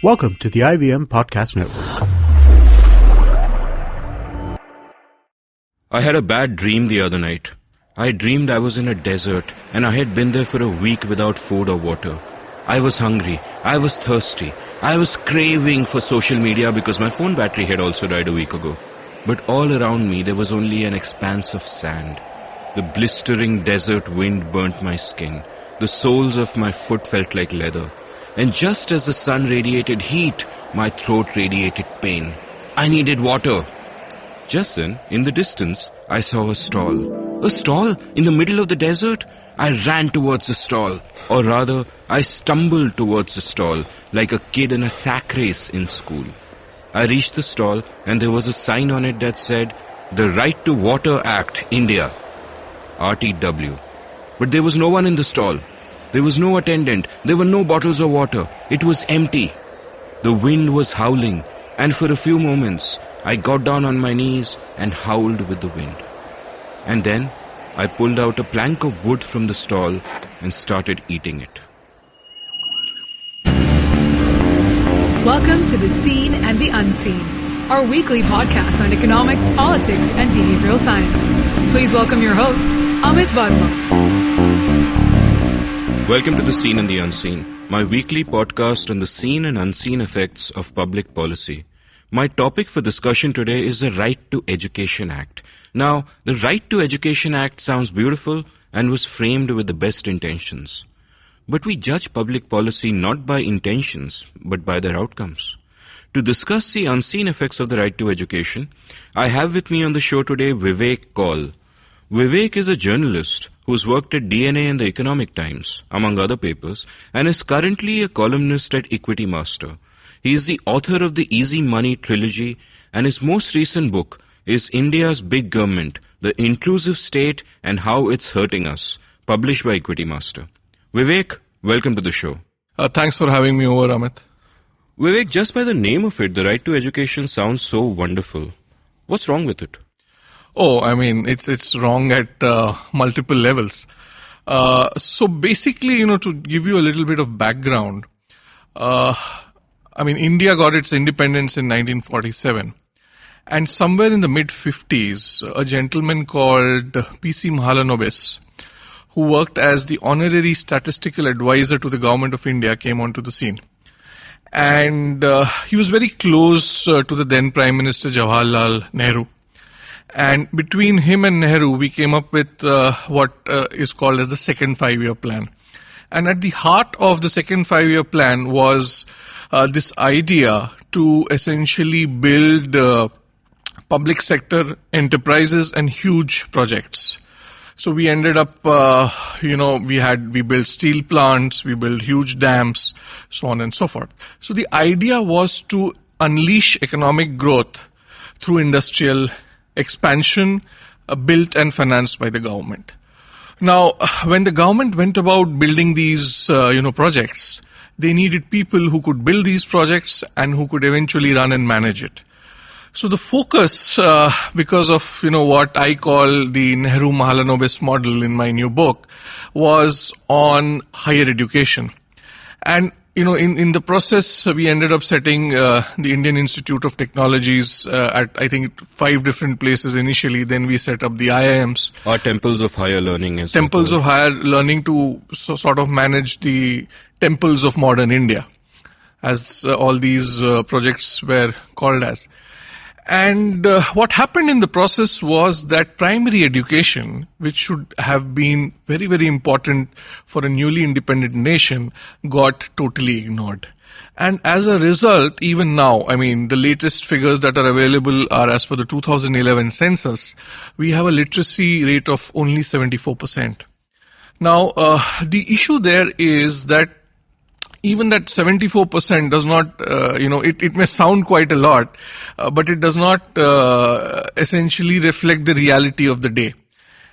Welcome to the IVM Podcast Network. I had a bad dream the other night. I dreamed I was in a desert and I had been there for a week without food or water. I was hungry, I was thirsty, I was craving for social media because my phone battery had also died a week ago. But all around me there was only an expanse of sand. The blistering desert wind burnt my skin. The soles of my foot felt like leather. And just as the sun radiated heat, my throat radiated pain. I needed water. Just then, in the distance, I saw a stall. A stall in the middle of the desert? I ran towards the stall. Or rather, I stumbled towards the stall, like a kid in a sack race in school. I reached the stall and there was a sign on it that said, "The Right to Water Act, India." RTW. But there was no one in the stall. There was no attendant. There were no bottles of water. It was empty. The wind was howling, and for a few moments, I got down on my knees and howled with the wind. And then, I pulled out a plank of wood from the stall and started eating it. Welcome to The Seen and the Unseen, our weekly podcast on economics, politics, and behavioral science. Please welcome your host, Amit Varma. Welcome to The Seen and the Unseen, my weekly podcast on the seen and unseen effects of public policy. My topic for discussion today is the Right to Education Act. Now, the Right to Education Act sounds beautiful and was framed with the best intentions. But we judge public policy not by intentions, but by their outcomes. To discuss the unseen effects of the right to education, I have with me on the show today Vivek Kaul. Vivek is a journalist who's worked at DNA and the Economic Times, among other papers, and is currently a columnist at Equity Master. He is the author of the Easy Money trilogy, and his most recent book is India's Big Government, The Intrusive State and How It's Hurting Us, published by Equity Master. Vivek, welcome to the show. Thanks for having me over, Amit. Vivek, just by the name of it, the right to education sounds so wonderful. What's wrong with it? Oh, I mean, it's wrong at multiple levels. So basically, to give you a little bit of background, India got its independence in 1947. And somewhere in the mid-50s, a gentleman called P.C. Mahalanobis, who worked as the honorary statistical advisor to the government of India, came onto the scene. And he was very close to the then Prime Minister Jawaharlal Nehru. And between him and Nehru, we came up with what is called as the second five-year plan. And at the heart of the second five-year plan was this idea to essentially build public sector enterprises and huge projects. So we ended up, we built steel plants, we built huge dams, so on and so forth. So the idea was to unleash economic growth through industrial expansion built and financed by the government. Now, when the government went about building these, projects, they needed people who could build these projects and who could eventually run and manage it. So the focus, because of, what I call the Nehru-Mahalanobis model in my new book, was on higher education. And, in the process, we ended up setting the Indian Institute of Technologies at, I think, 5 different places initially. Then we set up the IIMs. Or temples of higher learning. Temples of higher learning to sort of manage the temples of modern India, as all these projects were called as. And what happened in the process was that primary education, which should have been very, very important for a newly independent nation, got totally ignored. And as a result, even now, the latest figures that are available are as per the 2011 census, we have a literacy rate of only 74%. Now, the issue there is that even that 74% does not, it may sound quite a lot, but it does not essentially reflect the reality of the day.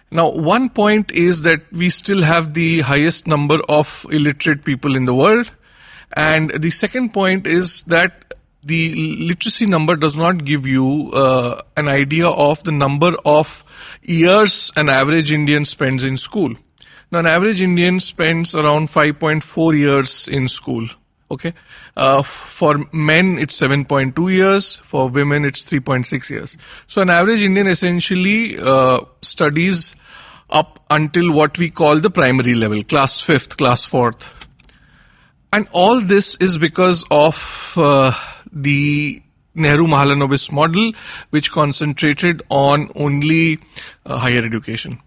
Now, one point is that we still have the highest number of illiterate people in the world. And the second point is that the literacy number does not give you an idea of the number of years an average Indian spends in school. Now, an average Indian spends around 5.4 years in school. Okay. For men, it's 7.2 years. For women, it's 3.6 years. So an average Indian essentially studies up until what we call the primary level, class 5th, class 4th. And all this is because of the Nehru-Mahalanobis model, which concentrated on only higher education.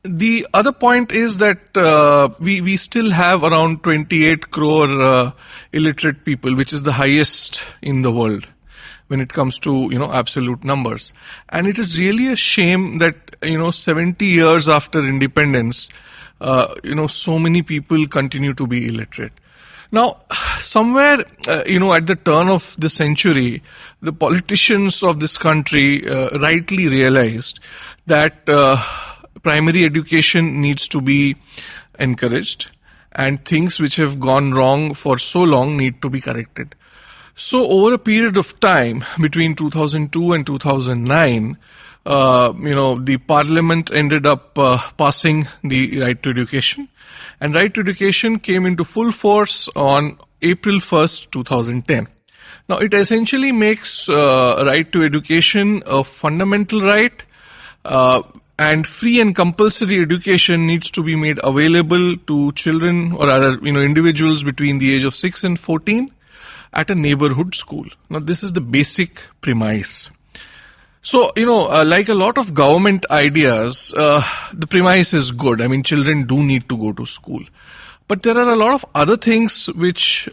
The other point is that we still have around 28 crore illiterate people, which is the highest in the world when it comes to, absolute numbers. And it is really a shame that, 70 years after independence, so many people continue to be illiterate. Now, somewhere, at the turn of the century, the politicians of this country rightly realized that primary education needs to be encouraged, and things which have gone wrong for so long need to be corrected. So over a period of time between 2002 and 2009, the parliament ended up passing the right to education, and right to education came into full force on April 1st, 2010. Now, it essentially makes right to education a fundamental right, and free and compulsory education needs to be made available to children, or rather, individuals between the age of 6 and 14 at a neighborhood school. Now, this is the basic premise. So, like a lot of government ideas, the premise is good. I mean, children do need to go to school. But there are a lot of other things which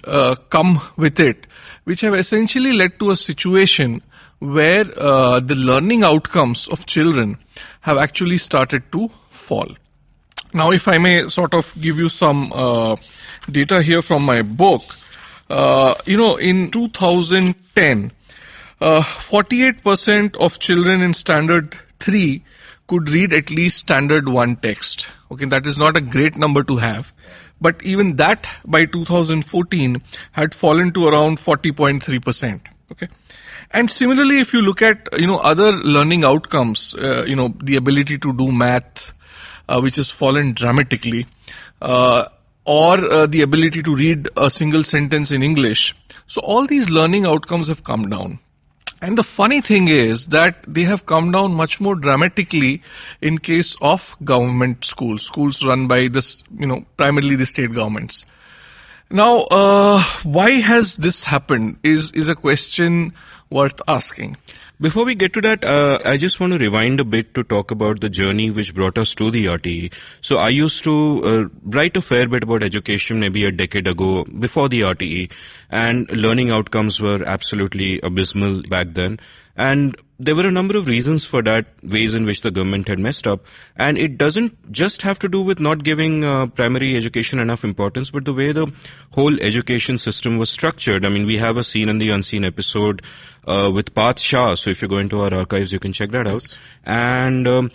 come with it, which have essentially led to a situation where the learning outcomes of children have actually started to fall. Now, if I may sort of give you some data here from my book, in 2010, 48% of children in standard 3 could read at least standard 1 text. Okay, that is not a great number to have. But even that by 2014 had fallen to around 40.3%. Okay. And similarly, if you look at, other learning outcomes, the ability to do math, which has fallen dramatically, or the ability to read a single sentence in English. So all these learning outcomes have come down. And the funny thing is that they have come down much more dramatically in case of government schools run by this, primarily the state governments. Now, why has this happened is a question worth asking. Before we get to that, I just want to rewind a bit to talk about the journey which brought us to the RTE. So I used to write a fair bit about education maybe a decade ago before the RTE, and learning outcomes were absolutely abysmal back then. And there were a number of reasons for that, ways in which the government had messed up. And it doesn't just have to do with not giving primary education enough importance, but the way the whole education system was structured. I mean, we have a Seen and the Unseen episode with Parth Shah. So if you go into our archives, you can check that out. And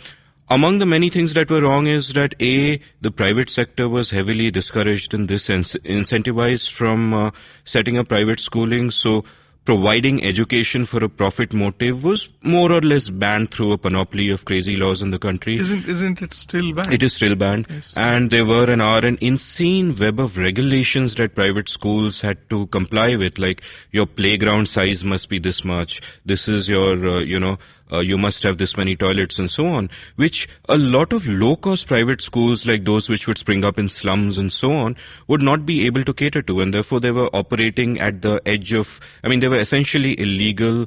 among the many things that were wrong is that the private sector was heavily discouraged in this incentivized from setting up private schooling. So providing education for a profit motive was more or less banned through a panoply of crazy laws in the country. Isn't it still banned? It is still banned. Yes. And there were an insane web of regulations that private schools had to comply with, like your playground size must be this much. This is your, you must have this many toilets and so on, which a lot of low-cost private schools like those which would spring up in slums and so on would not be able to cater to. And therefore they were operating at the edge of, they were essentially illegal,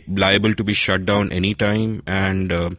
liable to be shut down anytime. And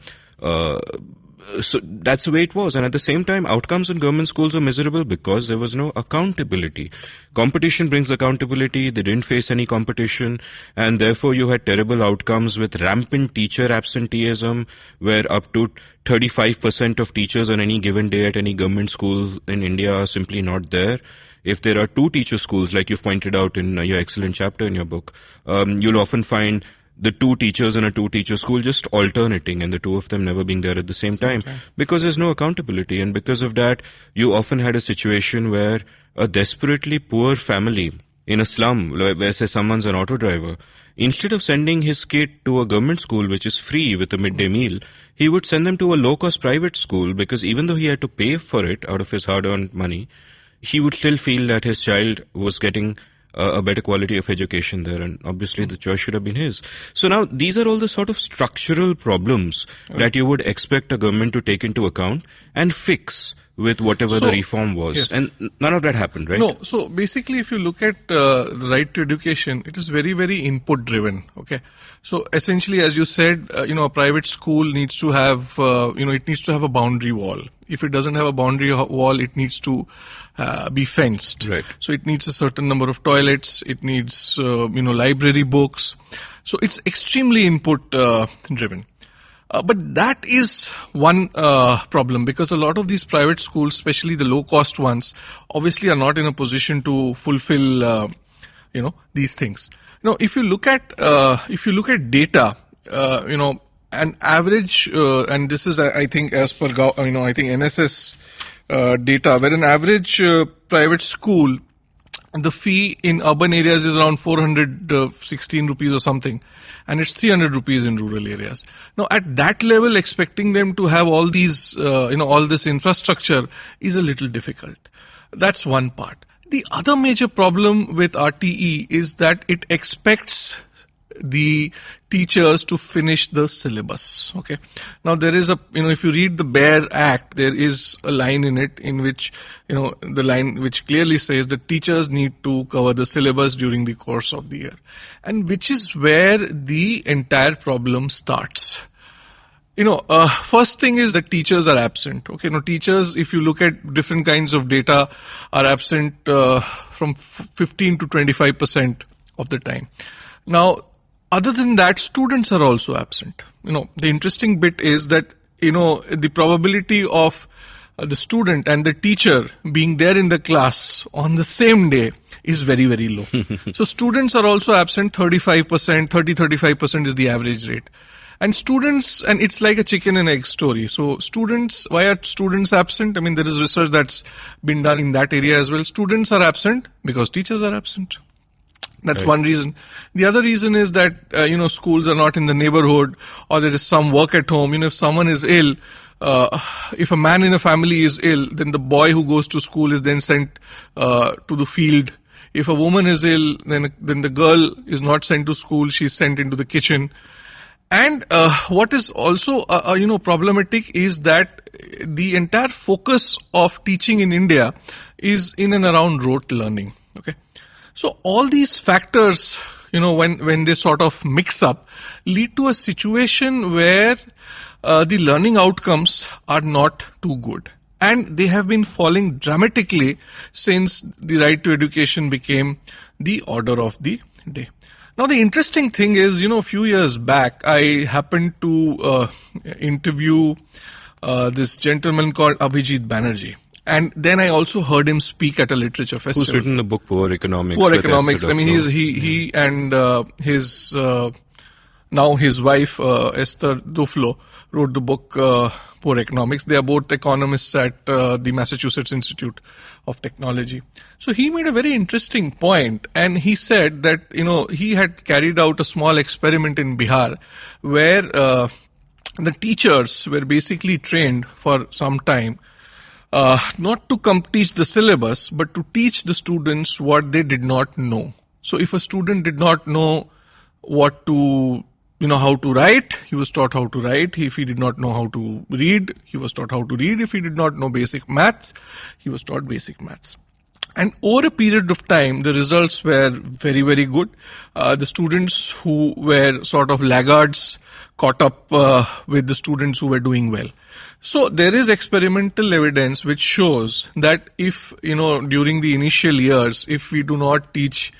so that's the way it was. And at the same time, outcomes in government schools were miserable because there was no accountability. Competition brings accountability. They didn't face any competition. And therefore, you had terrible outcomes with rampant teacher absenteeism, where up to 35% of teachers on any given day at any government school in India are simply not there. If there are 2 teacher schools, like you've pointed out in your excellent chapter in your book, you'll often find the 2 teachers in a 2-teacher school just alternating, and the 2 of them never being there at the same time, because there's no accountability. And because of that, you often had a situation where a desperately poor family in a slum, where say someone's an auto driver, instead of sending his kid to a government school which is free with a midday meal, he would send them to a low-cost private school, because even though he had to pay for it out of his hard-earned money, he would still feel that his child was getting a better quality of education there, and obviously the choice should have been his. So now these are all the sort of structural problems that you would expect a government to take into account and fix with whatever the reform was. Yes. And none of that happened, right? No. So basically, if you look at the right to education, it is very, very input driven. Okay. So essentially, as you said, a private school needs to have, it needs to have a boundary wall. If it doesn't have a boundary wall, it needs to be fenced. Right. So it needs a certain number of toilets. It needs, library books. So it's extremely input driven. But that is one problem, because a lot of these private schools, especially the low-cost ones, obviously are not in a position to fulfill, these things. Now, if you look at data, an average, and this is, I think, as per NSS data, where an average private school, the fee in urban areas is around 416 rupees or something, and it's 300 rupees in rural areas. Now, at that level, expecting them to have all these, all this infrastructure is a little difficult. That's one part. The other major problem with RTE is that it expects the teachers to finish the syllabus. Okay. Now there is if you read the bare act, there is a line in it in which, the line which clearly says that teachers need to cover the syllabus during the course of the year. And which is where the entire problem starts. First thing is that teachers are absent. Okay. Now teachers, if you look at different kinds of data, are absent from 15 to 25% of the time. Now, other than that, students are also absent. The interesting bit is that, the probability of the student and the teacher being there in the class on the same day is very, very low. So students are also absent. 35% is the average rate. And students, and it's like a chicken and egg story. So students, why are students absent? I mean, there is research that's been done in that area as well. Students are absent because teachers are absent. That's right. One reason. The other reason is that, schools are not in the neighborhood, or there is some work at home. If someone is ill, if a man in a family is ill, then the boy who goes to school is then sent to the field. If a woman is ill, then the girl is not sent to school, she's sent into the kitchen. And what is also, problematic is that the entire focus of teaching in India is in and around rote learning. Okay. So all these factors, when they sort of mix up, lead to a situation where the learning outcomes are not too good. And they have been falling dramatically since the right to education became the order of the day. Now, the interesting thing is, a few years back, I happened to interview this gentleman called Abhijit Banerjee. And then I also heard him speak at a literature festival. Who's written the book Poor Economics? Poor Economics. I mean, he and his now his wife Esther Duflo wrote the book Poor Economics. They are both economists at the Massachusetts Institute of Technology. So he made a very interesting point, and he said that he had carried out a small experiment in Bihar where the teachers were basically trained for some time. Not to teach the syllabus, but to teach the students what they did not know. So if a student did not know how to write, he was taught how to write. If he did not know how to read, he was taught how to read. If he did not know basic maths, he was taught basic maths. And over a period of time, the results were very, very good. The students who were sort of laggards caught up with the students who were doing well. So there is experimental evidence which shows that if, during the initial years, if we do not teach,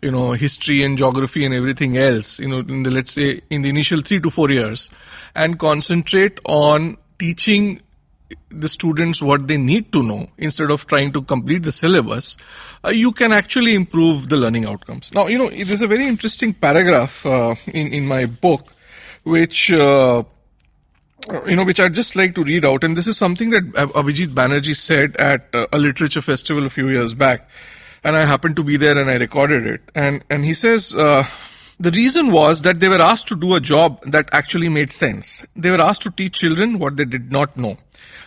history and geography and everything else, let's say in the initial 3 to 4 years, and concentrate on teaching the students what they need to know instead of trying to complete the syllabus, you can actually improve the learning outcomes. Now, it is a very interesting paragraph in my book, which which I'd just like to read out. And this is something that Abhijit Banerjee said at a literature festival a few years back. And I happened to be there and I recorded it. And he says, The reason was that they were asked to do a job that actually made sense. They were asked to teach children what they did not know.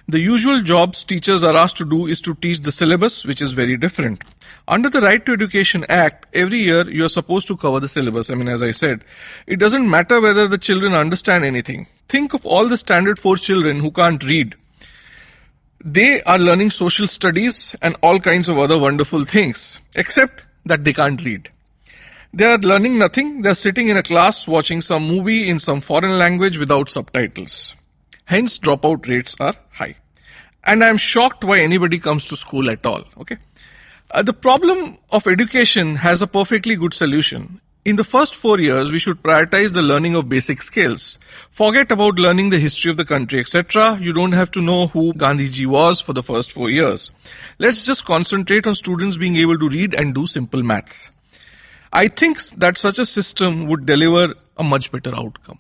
The usual jobs teachers are asked to do is to teach the syllabus, which is very different. Under the Right to Education Act, every year you are supposed to cover the syllabus. As I said, it doesn't matter whether the children understand anything. Think of all the standard 4 children who can't read. They are learning social studies and all kinds of other wonderful things, except that they can't read. They are learning nothing. They are sitting in a class watching some movie in some foreign language without subtitles. Hence, dropout rates are high. And I am shocked why anybody comes to school at all. Okay, the problem of education has a perfectly good solution. In the first 4 years, we should prioritize the learning of basic skills. Forget about learning the history of the country, etc. You don't have to know who Gandhiji was for the first 4 years. Let's just concentrate on students being able to read and do simple maths. I think that such a system would deliver a much better outcome.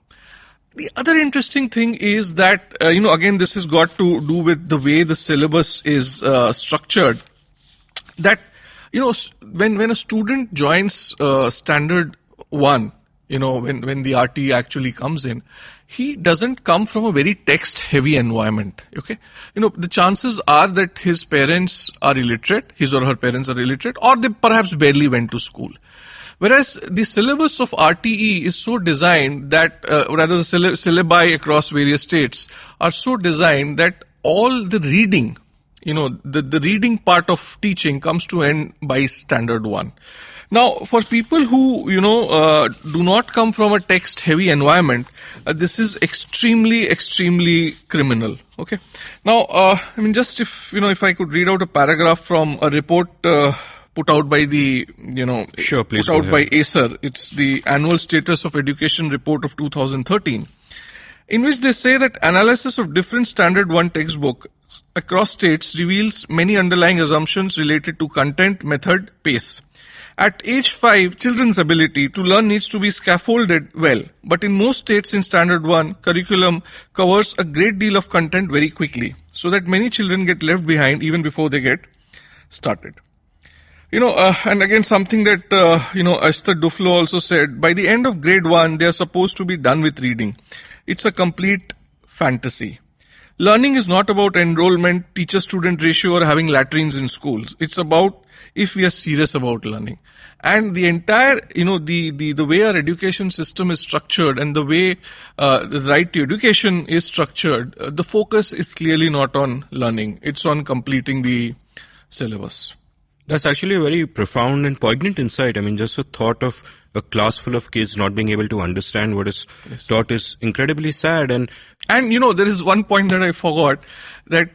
The other interesting thing is that, again, this has got to do with the way the syllabus is structured. That, when a student joins standard 1, when the RTE actually comes in, he doesn't come from a very text-heavy environment, okay? The chances are that his parents are illiterate, his or her parents are illiterate, or they perhaps barely went to school. Whereas the syllabus of RTE is so designed that, rather the syllabi across various states are so designed that all the reading, the reading part of teaching comes to end by standard 1. Now, for people who, do not come from a text-heavy environment, this is extremely, extremely criminal. Okay. Now, just if I could read out a paragraph from a report put out by the, Sure, please put out by ACER. It's the Annual Status of Education Report of 2013, in which they say that analysis of different Standard 1 textbook across states reveals many underlying assumptions related to content, method, pace. At age 5, children's ability to learn needs to be scaffolded well, but in most states in Standard 1, curriculum covers a great deal of content very quickly, so that many children get left behind even before they get started. And again, something that, Esther Duflo also said, by the end of grade 1, they are supposed to be done with reading. It's a complete fantasy. Learning is not about enrollment, teacher-student ratio, or having latrines in schools. It's about if we are serious about learning. And the entire, the way our education system is structured and the way the right to education is structured, the focus is clearly not on learning. It's on completing the syllabus. That's actually a very profound and poignant insight. Just the thought of a class full of kids not being able to understand what is taught is incredibly sad. And there is one point that I forgot, that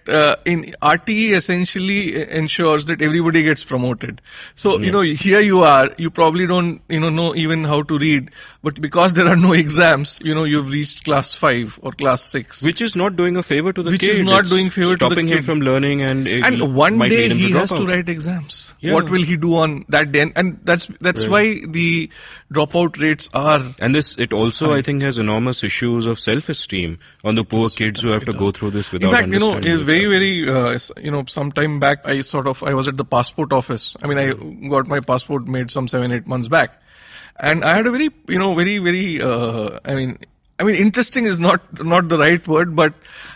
in RTE essentially ensures that everybody gets promoted. So, here you are, you probably don't, know even how to read, but because there are no exams, you've reached class 5 or class 6. Which is not doing a favor to the kid. Which is not doing favor to the kid. Stopping him from learning and one day he has to write exams. Yeah. What will he do on that day? And that's right. Why the dropout rates are. And it also, I think, has enormous issues of self-esteem on the poor kids who have to go through this without understanding. In fact, very, some time back, I was at the passport office. I got my passport made some 7-8 months back. And I had a very, interesting is not the right word, but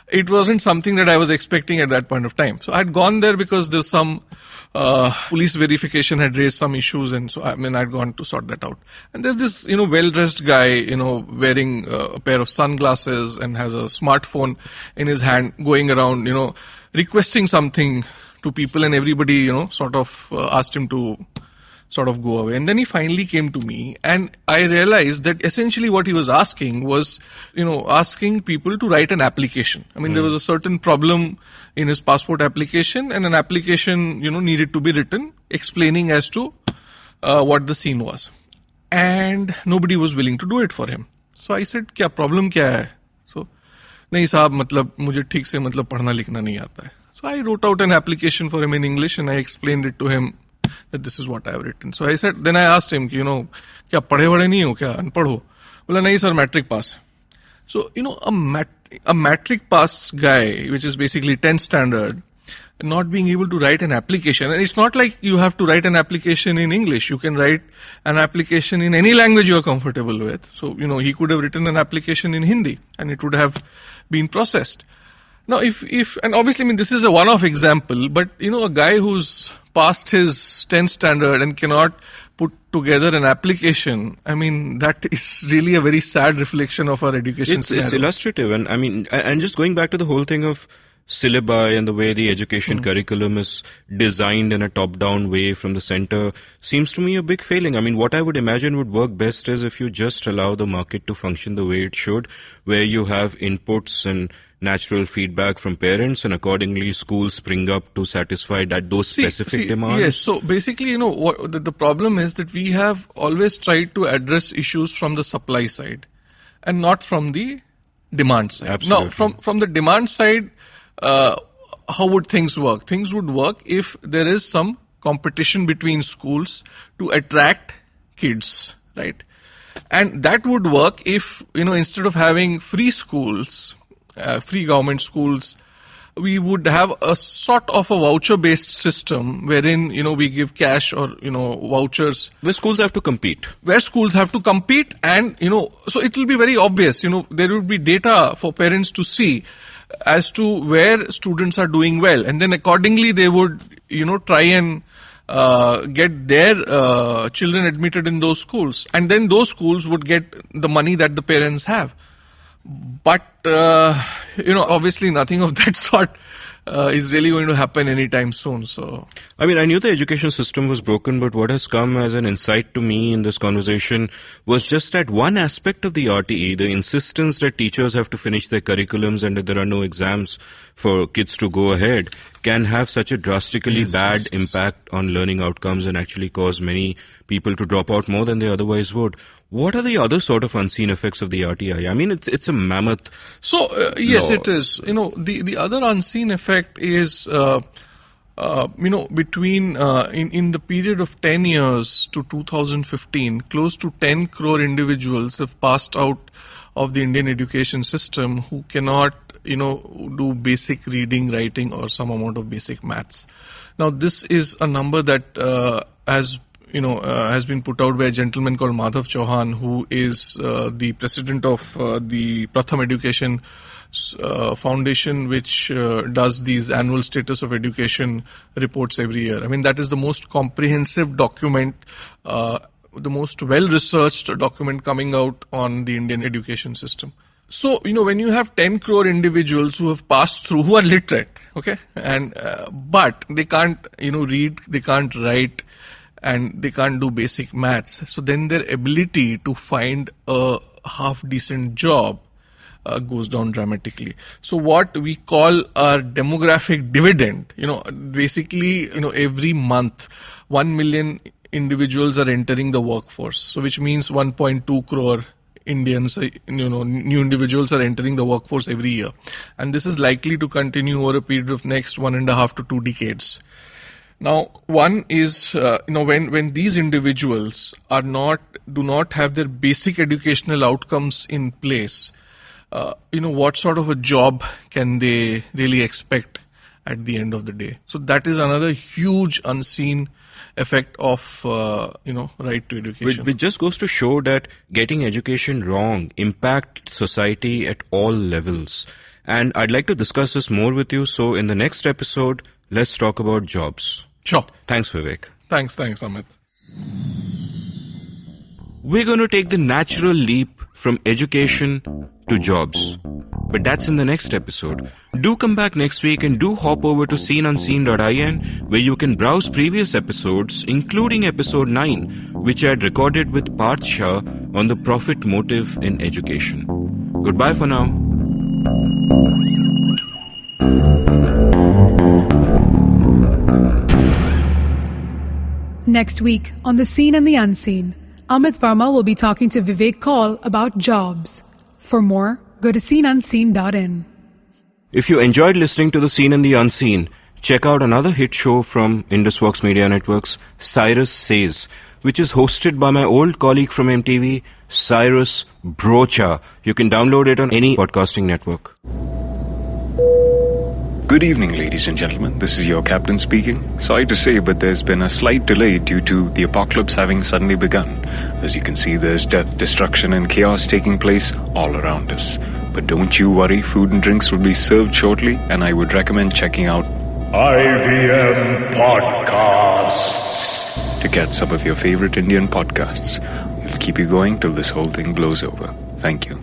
it wasn't something that I was expecting at that point of time. So I had gone there because there's some police verification had raised some issues, and so I'd gone to sort that out. And there's this well-dressed guy wearing a pair of sunglasses and has a smartphone in his hand, going around requesting something to people, and everybody asked him to sort of go away. And then he finally came to me, and I realized that essentially what he was asking was, asking people to write an application. There was a certain problem in his passport application, and an application, needed to be written explaining as to what the scene was. And nobody was willing to do it for him. So I said, क्या problem क्या है? So, नहीं साहब, मुझे ठीक से पढ़ना लिखना नहीं आता है. So I wrote out an application for him in English, and I explained it to him that this is what I have written. So I said, then I asked him, क्या पढ़े वढ़े नहीं हो क्या, अनपढ़ हो? बोला नहीं sir, matric pass. So, a matric pass guy, which is basically 10th standard, not being able to write an application. And it's not like you have to write an application in English. You can write an application in any language you're comfortable with. So, he could have written an application in Hindi and it would have been processed. Now, and obviously, this is a one-off example, but, a guy who's passed his 10th standard and cannot put together an application, that is really a very sad reflection of our education scenario. It's illustrative. And just going back to the whole thing of syllabi and the way the education curriculum is designed in a top-down way from the center seems to me a big failing. What I would imagine would work best is if you just allow the market to function the way it should, where you have inputs and natural feedback from parents, and accordingly schools spring up to satisfy those specific demands. Yes, so basically, what the problem is that we have always tried to address issues from the supply side and not from the demand side. Absolutely. Now, from the demand side, how would things work? Things would work if there is some competition between schools to attract kids, right? And that would work if, instead of having free schools, free government schools, we would have a sort of a voucher-based system wherein, we give cash or, vouchers. Where schools have to compete. And, so it will be very obvious, there will be data for parents to see as to where students are doing well. And then accordingly they would, try and get their children admitted in those schools. And then those schools would get the money that the parents have. But, obviously nothing of that sort is really going to happen anytime soon. So, I knew the education system was broken, but what has come as an insight to me in this conversation was just that one aspect of the RTE, the insistence that teachers have to finish their curriculums and that there are no exams for kids to go ahead, can have such a drastically bad impact on learning outcomes and actually cause many people to drop out more than they otherwise would. What are the other sort of unseen effects of the RTI? It's a mammoth. So, yes, law. it is. The other unseen effect is, between, in the period of 10 years to 2015, close to 10 crore individuals have passed out of the Indian education system who cannot, do basic reading, writing or some amount of basic maths. Now, this is a number that, has been put out by a gentleman called Madhav Chauhan, who is the president of the Pratham Education Foundation, which does these annual status of education reports every year. That is the most comprehensive document, the most well-researched document coming out on the Indian education system. So, when you have 10 crore individuals who have passed through, who are literate, okay, and but they can't, read, they can't write, and they can't do basic maths. So then their ability to find a half-decent job goes down dramatically. So what we call our demographic dividend, basically, every month, 1 million individuals are entering the workforce. So which means 1.2 crore Indians, new individuals are entering the workforce every year. And this is likely to continue over a period of next 1.5 to 2 decades. Now, one is, when these individuals do not have their basic educational outcomes in place, what sort of a job can they really expect at the end of the day? So that is another huge unseen effect of, right to education. Which just goes to show that getting education wrong impacts society at all levels. And I'd like to discuss this more with you. So in the next episode, let's talk about jobs. Sure. Thanks, Vivek. Thanks, Amit. We're going to take the natural leap from education to jobs. But that's in the next episode. Do come back next week and do hop over to seenunseen.in, where you can browse previous episodes, including episode 9, which I had recorded with Parth Shah on the profit motive in education. Goodbye for now. Next week on The Seen and the Unseen, Amit Varma will be talking to Vivek Kaul about jobs. For more, go to seenunseen.in. If you enjoyed listening to The Seen and the Unseen, check out another hit show from IndusVox Media Networks, Cyrus Says, which is hosted by my old colleague from MTV, Cyrus Brocha. You can download it on any podcasting network. Good evening, ladies and gentlemen. This is your captain speaking. Sorry to say, but there's been a slight delay due to the apocalypse having suddenly begun. As you can see, there's death, destruction, and chaos taking place all around us. But don't you worry, food and drinks will be served shortly, and I would recommend checking out IVM Podcasts to get some of your favorite Indian podcasts. We'll keep you going till this whole thing blows over. Thank you.